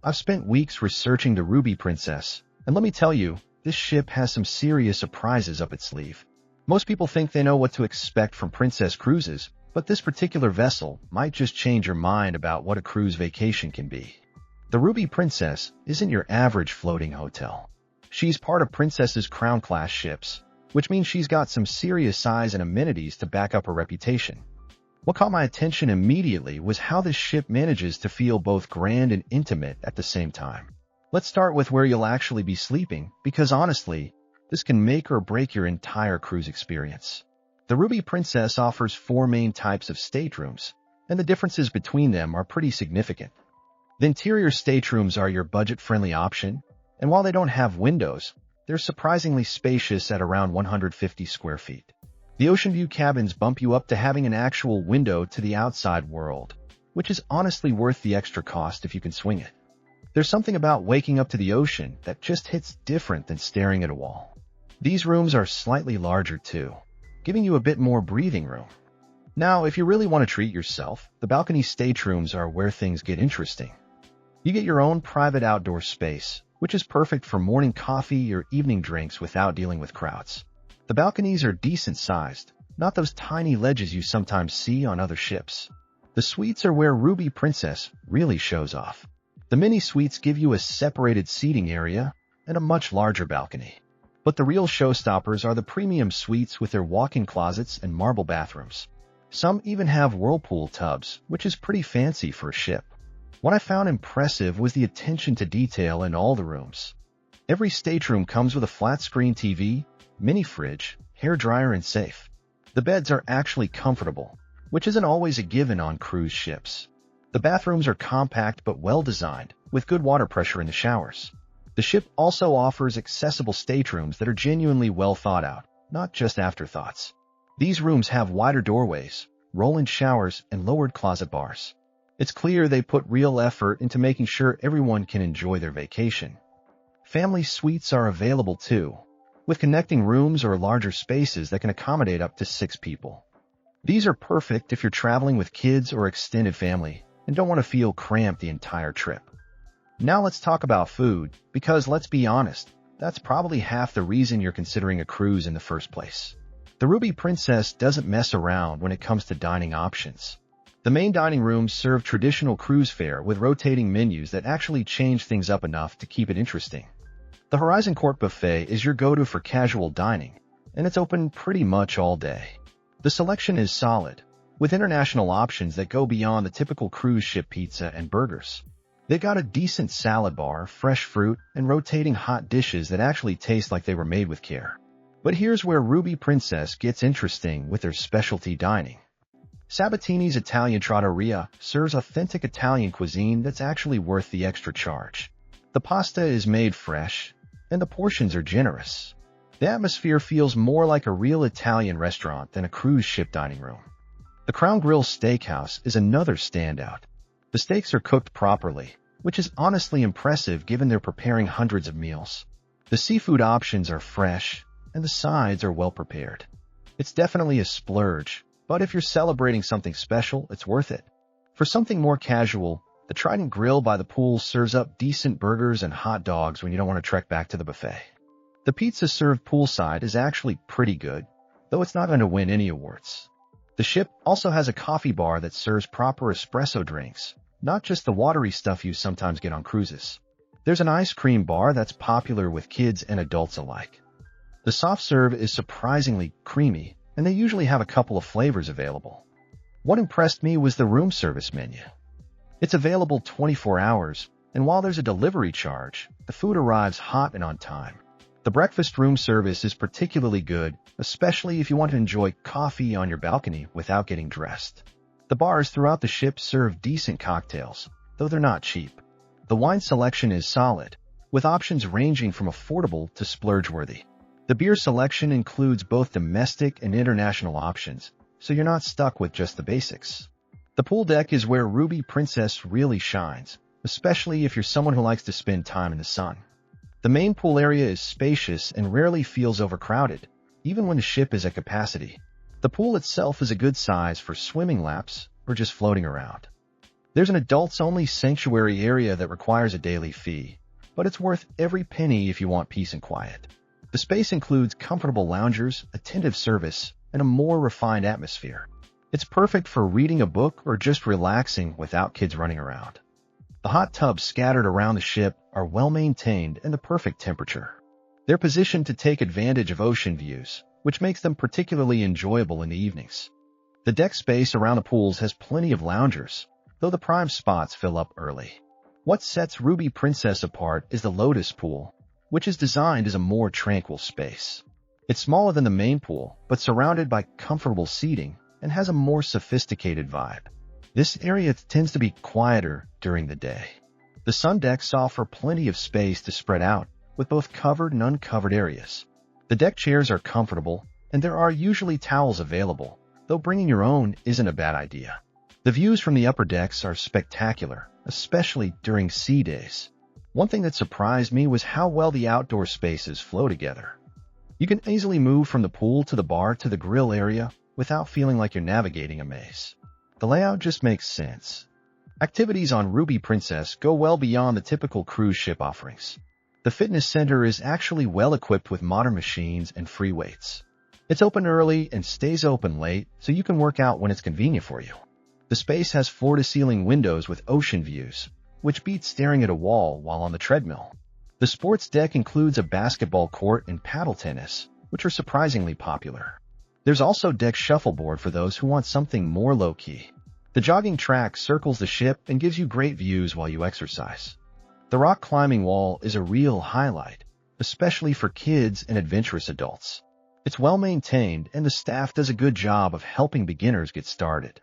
I've spent weeks researching the Ruby Princess, and let me tell you, this ship has some serious surprises up its sleeve. Most people think they know what to expect from princess cruises, but this particular vessel might just change your mind about what a cruise vacation can be. The Ruby Princess isn't your average floating hotel. She's part of Princess's Crown-class ships, which means she's got some serious size and amenities to back up her reputation. What caught my attention immediately was how this ship manages to feel both grand and intimate at the same time. Let's start with where you'll actually be sleeping, because honestly, this can make or break your entire cruise experience. The Ruby Princess offers 4 main types of staterooms, and the differences between them are pretty significant. The interior staterooms are your budget-friendly option, and while they don't have windows, they're surprisingly spacious at around 150 square feet. The ocean view cabins bump you up to having an actual window to the outside world, which is honestly worth the extra cost if you can swing it. There's something about waking up to the ocean that just hits different than staring at a wall. These rooms are slightly larger too, giving you a bit more breathing room. Now, if you really want to treat yourself, the balcony staterooms are where things get interesting. You get your own private outdoor space, which is perfect for morning coffee or evening drinks without dealing with crowds. The balconies are decent-sized, not those tiny ledges you sometimes see on other ships. The suites are where Ruby Princess really shows off. The mini suites give you a separated seating area and a much larger balcony. But the real showstoppers are the premium suites with their walk-in closets and marble bathrooms. Some even have whirlpool tubs, which is pretty fancy for a ship. What I found impressive was the attention to detail in all the rooms. Every stateroom comes with a flat-screen TV, mini fridge, hairdryer, and safe. The beds are actually comfortable, which isn't always a given on cruise ships. The bathrooms are compact but well-designed, with good water pressure in the showers. The ship also offers accessible staterooms that are genuinely well thought out, not just afterthoughts. These rooms have wider doorways, roll-in showers, and lowered closet bars. It's clear they put real effort into making sure everyone can enjoy their vacation. Family suites are available too, with connecting rooms or larger spaces that can accommodate up to 6 people. These are perfect if you're traveling with kids or extended family and don't want to feel cramped the entire trip. Now let's talk about food, because let's be honest, that's probably half the reason you're considering a cruise in the first place. The Ruby Princess doesn't mess around when it comes to dining options. The main dining rooms serve traditional cruise fare with rotating menus that actually change things up enough to keep it interesting. The Horizon Court Buffet is your go-to for casual dining, and it's open pretty much all day. The selection is solid, with international options that go beyond the typical cruise ship pizza and burgers. They've got a decent salad bar, fresh fruit, and rotating hot dishes that actually taste like they were made with care. But here's where Ruby Princess gets interesting with their specialty dining. Sabatini's Italian Trattoria serves authentic Italian cuisine that's actually worth the extra charge. The pasta is made fresh, and the portions are generous. The atmosphere feels more like a real Italian restaurant than a cruise ship dining room. The Crown Grill Steakhouse is another standout. The steaks are cooked properly, which is honestly impressive given they're preparing hundreds of meals. The seafood options are fresh, and the sides are well prepared. It's definitely a splurge, but if you're celebrating something special, it's worth it. For something more casual, the Trident Grill by the pool serves up decent burgers and hot dogs when you don't want to trek back to the buffet. The pizza served poolside is actually pretty good, though it's not going to win any awards. The ship also has a coffee bar that serves proper espresso drinks, not just the watery stuff you sometimes get on cruises. There's an ice cream bar that's popular with kids and adults alike. The soft serve is surprisingly creamy, and they usually have a couple of flavors available. What impressed me was the room service menu. It's available 24 hours, and while there's a delivery charge, the food arrives hot and on time. The breakfast room service is particularly good, especially if you want to enjoy coffee on your balcony without getting dressed. The bars throughout the ship serve decent cocktails, though they're not cheap. The wine selection is solid, with options ranging from affordable to splurge-worthy. The beer selection includes both domestic and international options, so you're not stuck with just the basics. The pool deck is where Ruby Princess really shines, especially if you're someone who likes to spend time in the sun. The main pool area is spacious and rarely feels overcrowded, even when the ship is at capacity. The pool itself is a good size for swimming laps or just floating around. There's an adults-only sanctuary area that requires a daily fee, but it's worth every penny if you want peace and quiet. The space includes comfortable loungers, attentive service, and a more refined atmosphere. It's perfect for reading a book or just relaxing without kids running around. The hot tubs scattered around the ship are well-maintained and the perfect temperature. They're positioned to take advantage of ocean views, which makes them particularly enjoyable in the evenings. The deck space around the pools has plenty of loungers, though the prime spots fill up early. What sets Ruby Princess apart is the Lotus Pool, which is designed as a more tranquil space. It's smaller than the main pool, but surrounded by comfortable seating and has a more sophisticated vibe. This area tends to be quieter during the day. The sun decks offer plenty of space to spread out, with both covered and uncovered areas. The deck chairs are comfortable, and there are usually towels available, though bringing your own isn't a bad idea. The views from the upper decks are spectacular, especially during sea days. One thing that surprised me was how well the outdoor spaces flow together. You can easily move from the pool to the bar to the grill area without feeling like you're navigating a maze. The layout just makes sense. Activities on Ruby Princess go well beyond the typical cruise ship offerings. The fitness center is actually well equipped with modern machines and free weights. It's open early and stays open late, so you can work out when it's convenient for you. The space has floor-to-ceiling windows with ocean views, which beats staring at a wall while on the treadmill. The sports deck includes a basketball court and paddle tennis, which are surprisingly popular. There's also deck shuffleboard for those who want something more low-key. The jogging track circles the ship and gives you great views while you exercise. The rock climbing wall is a real highlight, especially for kids and adventurous adults. It's well maintained and the staff does a good job of helping beginners get started.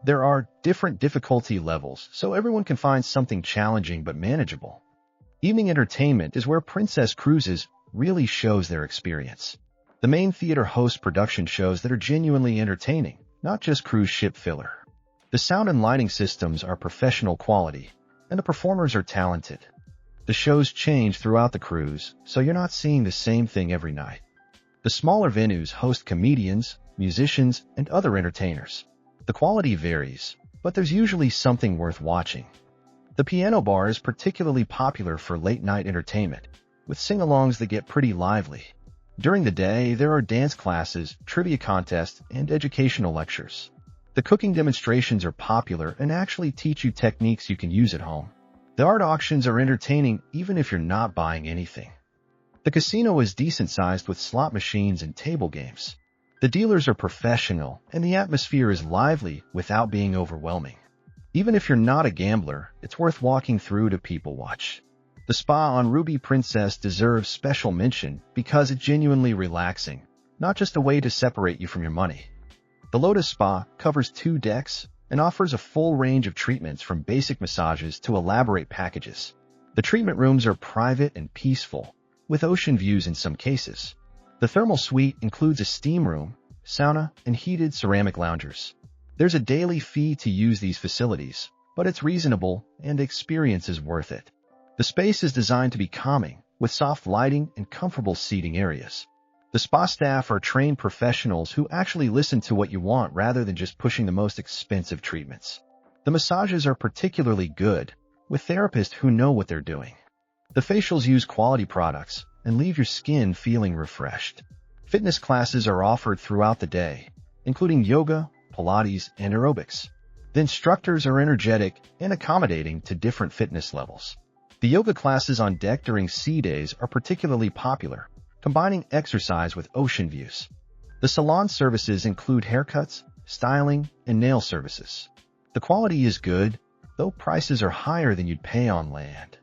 There are different difficulty levels, so everyone can find something challenging but manageable. Evening entertainment is where Princess Cruises really shows their experience. The main theater hosts production shows that are genuinely entertaining, not just cruise ship filler. The sound and lighting systems are professional quality, and the performers are talented. The shows change throughout the cruise, so you're not seeing the same thing every night. The smaller venues host comedians, musicians, and other entertainers. The quality varies, but there's usually something worth watching. The piano bar is particularly popular for late-night entertainment, with sing-alongs that get pretty lively. During the day, there are dance classes, trivia contests, and educational lectures. The cooking demonstrations are popular and actually teach you techniques you can use at home. The art auctions are entertaining even if you're not buying anything. The casino is decent-sized with slot machines and table games. The dealers are professional, and the atmosphere is lively without being overwhelming. Even if you're not a gambler, it's worth walking through to people watch. The spa on Ruby Princess deserves special mention because it's genuinely relaxing, not just a way to separate you from your money. The Lotus Spa covers 2 decks and offers a full range of treatments from basic massages to elaborate packages. The treatment rooms are private and peaceful, with ocean views in some cases. The thermal suite includes a steam room, sauna, and heated ceramic loungers. There's a daily fee to use these facilities, but it's reasonable and the experience is worth it. The space is designed to be calming, with soft lighting and comfortable seating areas. The spa staff are trained professionals who actually listen to what you want rather than just pushing the most expensive treatments. The massages are particularly good, with therapists who know what they're doing. The facials use quality products and leave your skin feeling refreshed. Fitness classes are offered throughout the day, including yoga, Pilates, and aerobics. The instructors are energetic and accommodating to different fitness levels. The yoga classes on deck during sea days are particularly popular, combining exercise with ocean views. The salon services include haircuts, styling, and nail services. The quality is good, though prices are higher than you'd pay on land.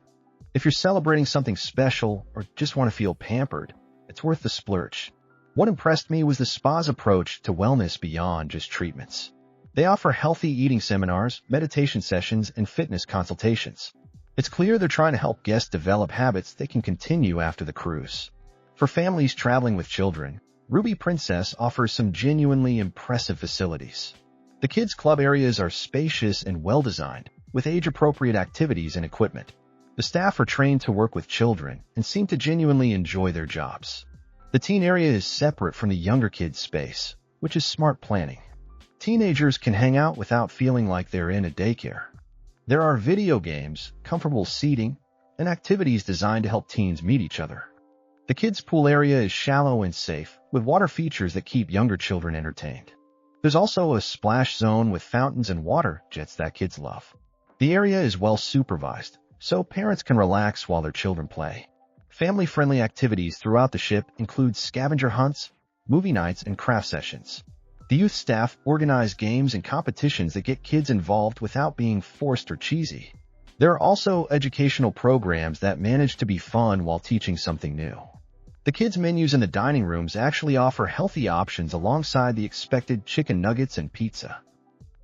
If you're celebrating something special or just want to feel pampered, it's worth the splurge. What impressed me was the spa's approach to wellness beyond just treatments. They offer healthy eating seminars, meditation sessions, and fitness consultations. It's clear they're trying to help guests develop habits they can continue after the cruise. For families traveling with children, Ruby Princess offers some genuinely impressive facilities. The kids' club areas are spacious and well-designed, with age-appropriate activities and equipment. The staff are trained to work with children and seem to genuinely enjoy their jobs. The teen area is separate from the younger kids' space, which is smart planning. Teenagers can hang out without feeling like they're in a daycare. There are video games, comfortable seating, and activities designed to help teens meet each other. The kids' pool area is shallow and safe, with water features that keep younger children entertained. There's also a splash zone with fountains and water jets that kids love. The area is well supervised, so parents can relax while their children play. Family-friendly activities throughout the ship include scavenger hunts, movie nights, and craft sessions. The youth staff organize games and competitions that get kids involved without being forced or cheesy. There are also educational programs that manage to be fun while teaching something new. The kids' menus in the dining rooms actually offer healthy options alongside the expected chicken nuggets and pizza.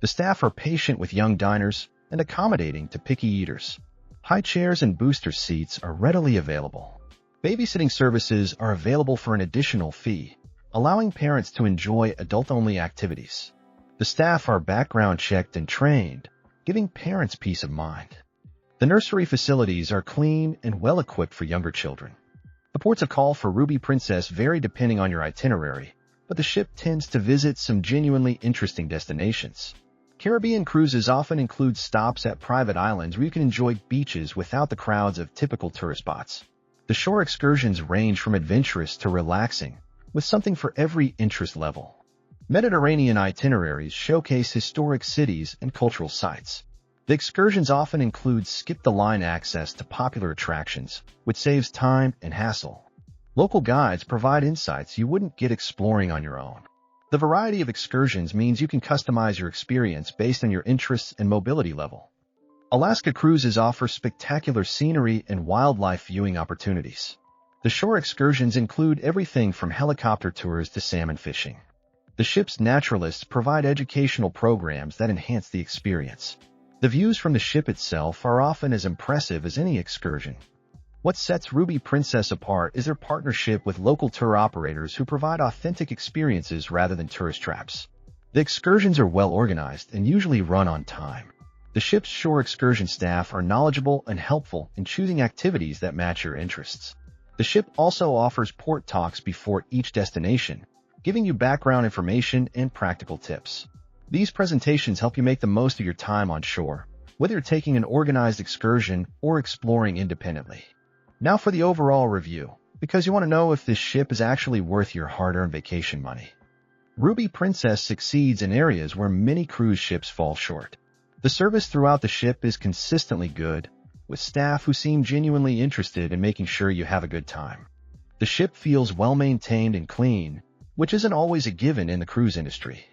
The staff are patient with young diners and accommodating to picky eaters. High chairs and booster seats are readily available. Babysitting services are available for an additional fee, allowing parents to enjoy adult-only activities. The staff are background checked and trained, giving parents peace of mind. The nursery facilities are clean and well-equipped for younger children. The ports of call for Ruby Princess vary depending on your itinerary, but the ship tends to visit some genuinely interesting destinations. Caribbean cruises often include stops at private islands where you can enjoy beaches without the crowds of typical tourist spots. The shore excursions range from adventurous to relaxing, with something for every interest level. Mediterranean itineraries showcase historic cities and cultural sites. The excursions often include skip-the-line access to popular attractions, which saves time and hassle. Local guides provide insights you wouldn't get exploring on your own. The variety of excursions means you can customize your experience based on your interests and mobility level. Alaska cruises offer spectacular scenery and wildlife viewing opportunities. The shore excursions include everything from helicopter tours to salmon fishing. The ship's naturalists provide educational programs that enhance the experience. The views from the ship itself are often as impressive as any excursion. What sets Ruby Princess apart is their partnership with local tour operators who provide authentic experiences rather than tourist traps. The excursions are well organized and usually run on time. The ship's shore excursion staff are knowledgeable and helpful in choosing activities that match your interests. The ship also offers port talks before each destination, giving you background information and practical tips. These presentations help you make the most of your time on shore, whether you're taking an organized excursion or exploring independently. Now for the overall review, because you want to know if this ship is actually worth your hard-earned vacation money. Ruby Princess succeeds in areas where many cruise ships fall short. The service throughout the ship is consistently good, with staff who seem genuinely interested in making sure you have a good time. The ship feels well-maintained and clean, which isn't always a given in the cruise industry.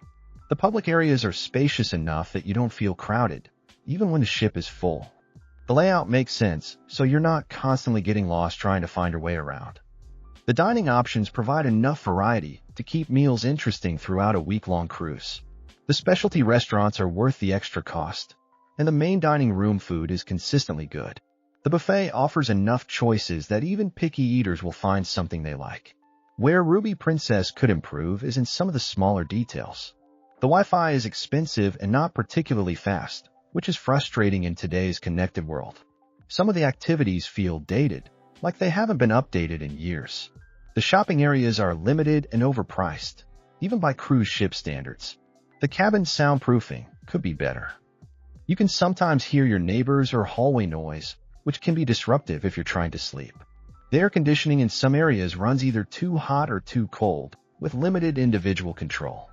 The public areas are spacious enough that you don't feel crowded, even when the ship is full. The layout makes sense, so you're not constantly getting lost trying to find your way around. The dining options provide enough variety to keep meals interesting throughout a week-long cruise. The specialty restaurants are worth the extra cost, and the main dining room food is consistently good. The buffet offers enough choices that even picky eaters will find something they like. Where Ruby Princess could improve is in some of the smaller details. The Wi-Fi is expensive and not particularly fast, which is frustrating in today's connected world. Some of the activities feel dated, like they haven't been updated in years. The shopping areas are limited and overpriced, even by cruise ship standards. The cabin soundproofing could be better. You can sometimes hear your neighbors or hallway noise, which can be disruptive if you're trying to sleep. The air conditioning in some areas runs either too hot or too cold, with limited individual control.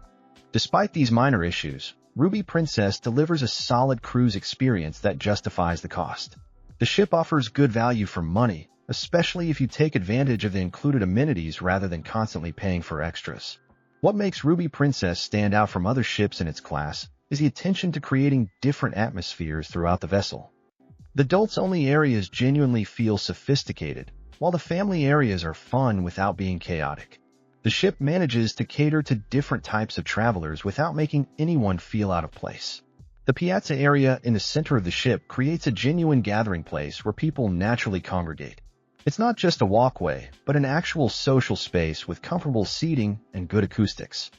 Despite these minor issues, Ruby Princess delivers a solid cruise experience that justifies the cost. The ship offers good value for money, especially if you take advantage of the included amenities rather than constantly paying for extras. What makes Ruby Princess stand out from other ships in its class is the attention to creating different atmospheres throughout the vessel. The adults-only areas genuinely feel sophisticated, while the family areas are fun without being chaotic. The ship manages to cater to different types of travelers without making anyone feel out of place. The piazza area in the center of the ship creates a genuine gathering place where people naturally congregate. It's not just a walkway, but an actual social space with comfortable seating and good acoustics.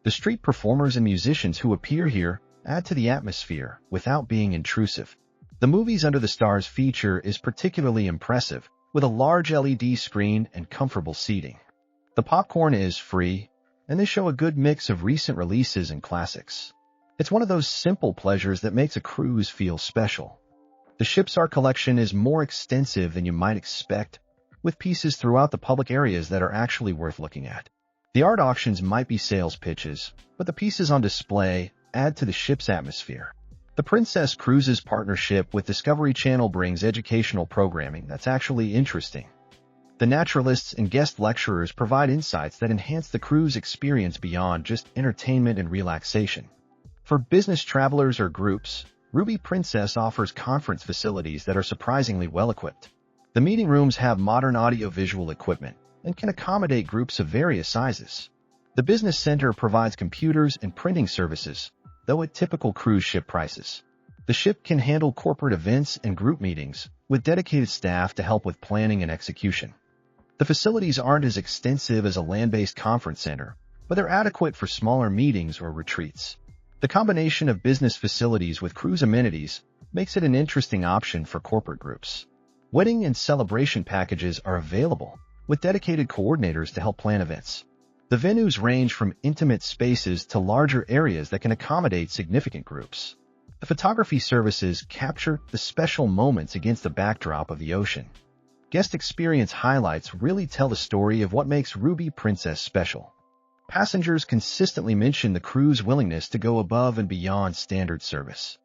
The street performers and musicians who appear here add to the atmosphere without being intrusive. The Movies Under the Stars feature is particularly impressive, with a large LED screen and comfortable seating. The popcorn is free, and they show a good mix of recent releases and classics. It's one of those simple pleasures that makes a cruise feel special, The ship's art collection is more extensive than you might expect, with pieces throughout the public areas that are actually worth looking at. The art auctions might be sales pitches, but the pieces on display add to the ship's atmosphere. The Princess Cruises partnership with Discovery Channel brings educational programming that's actually interesting. The naturalists and guest lecturers provide insights that enhance the cruise experience beyond just entertainment and relaxation. For business travelers or groups, Ruby Princess offers conference facilities that are surprisingly well-equipped. The meeting rooms have modern audio-visual equipment and can accommodate groups of various sizes. The business center provides computers and printing services, though at typical cruise ship prices. The ship can handle corporate events and group meetings, with dedicated staff to help with planning and execution. The facilities aren't as extensive as a land-based conference center, but they're adequate for smaller meetings or retreats. The combination of business facilities with cruise amenities makes it an interesting option for corporate groups. Wedding and celebration packages are available, with dedicated coordinators to help plan events. The venues range from intimate spaces to larger areas that can accommodate significant groups. The photography services capture the special moments against the backdrop of the ocean. Guest experience highlights really tell the story of what makes Ruby Princess special. Passengers consistently mention the crew's willingness to go above and beyond standard service.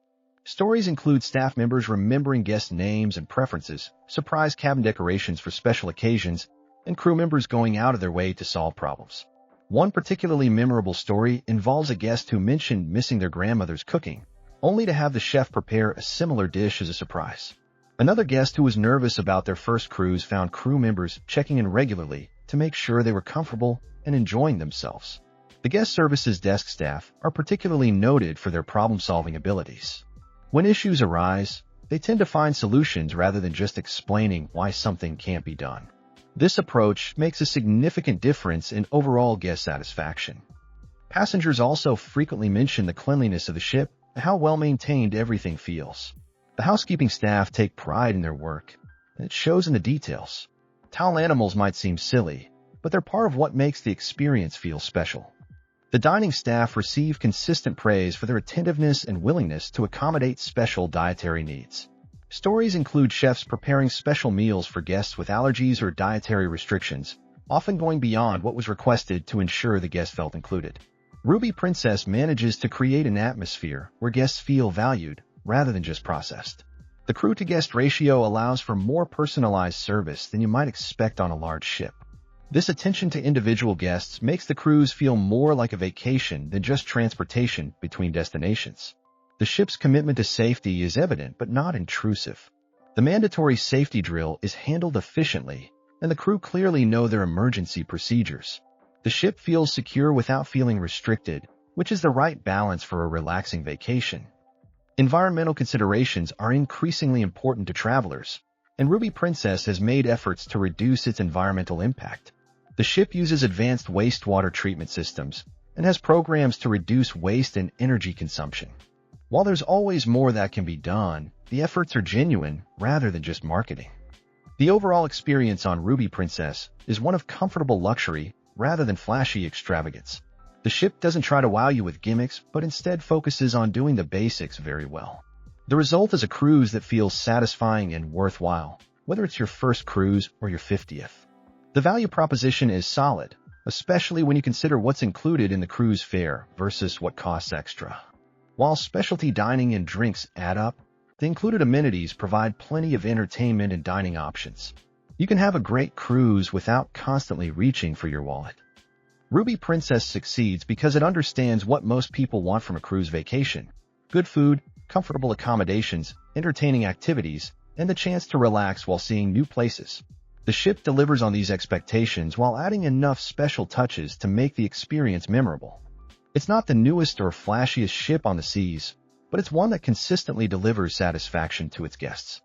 Stories include staff members remembering guest names and preferences, surprise cabin decorations for special occasions, and crew members going out of their way to solve problems. One particularly memorable story involves a guest who mentioned missing their grandmother's cooking, only to have the chef prepare a similar dish as a surprise. Another guest who was nervous about their first cruise found crew members checking in regularly to make sure they were comfortable and enjoying themselves. The guest services desk staff are particularly noted for their problem-solving abilities. When issues arise, they tend to find solutions rather than just explaining why something can't be done. This approach makes a significant difference in overall guest satisfaction. Passengers also frequently mention the cleanliness of the ship and how well-maintained everything feels. The housekeeping staff take pride in their work, and it shows in the details. Towel animals might seem silly, but they're part of what makes the experience feel special. The dining staff receive consistent praise for their attentiveness and willingness to accommodate special dietary needs. Stories include chefs preparing special meals for guests with allergies or dietary restrictions, often going beyond what was requested to ensure the guest felt included. Ruby Princess manages to create an atmosphere where guests feel valued rather than just processed. The crew-to-guest ratio allows for more personalized service than you might expect on a large ship. This attention to individual guests makes the cruise feel more like a vacation than just transportation between destinations. The ship's commitment to safety is evident but not intrusive. The mandatory safety drill is handled efficiently, and the crew clearly know their emergency procedures. The ship feels secure without feeling restricted, which is the right balance for a relaxing vacation. Environmental considerations are increasingly important to travelers, and Ruby Princess has made efforts to reduce its environmental impact. The ship uses advanced wastewater treatment systems and has programs to reduce waste and energy consumption. While there's always more that can be done, the efforts are genuine rather than just marketing. The overall experience on Ruby Princess is one of comfortable luxury rather than flashy extravagance. The ship doesn't try to wow you with gimmicks, but instead focuses on doing the basics very well. The result is a cruise that feels satisfying and worthwhile, whether it's your first cruise or your 50th. The value proposition is solid, especially when you consider what's included in the cruise fare versus what costs extra. While specialty dining and drinks add up, the included amenities provide plenty of entertainment and dining options. You can have a great cruise without constantly reaching for your wallet. Ruby Princess succeeds because it understands what most people want from a cruise vacation: good food, comfortable accommodations, entertaining activities, and the chance to relax while seeing new places. The ship delivers on these expectations while adding enough special touches to make the experience memorable. It's not the newest or flashiest ship on the seas, but it's one that consistently delivers satisfaction to its guests.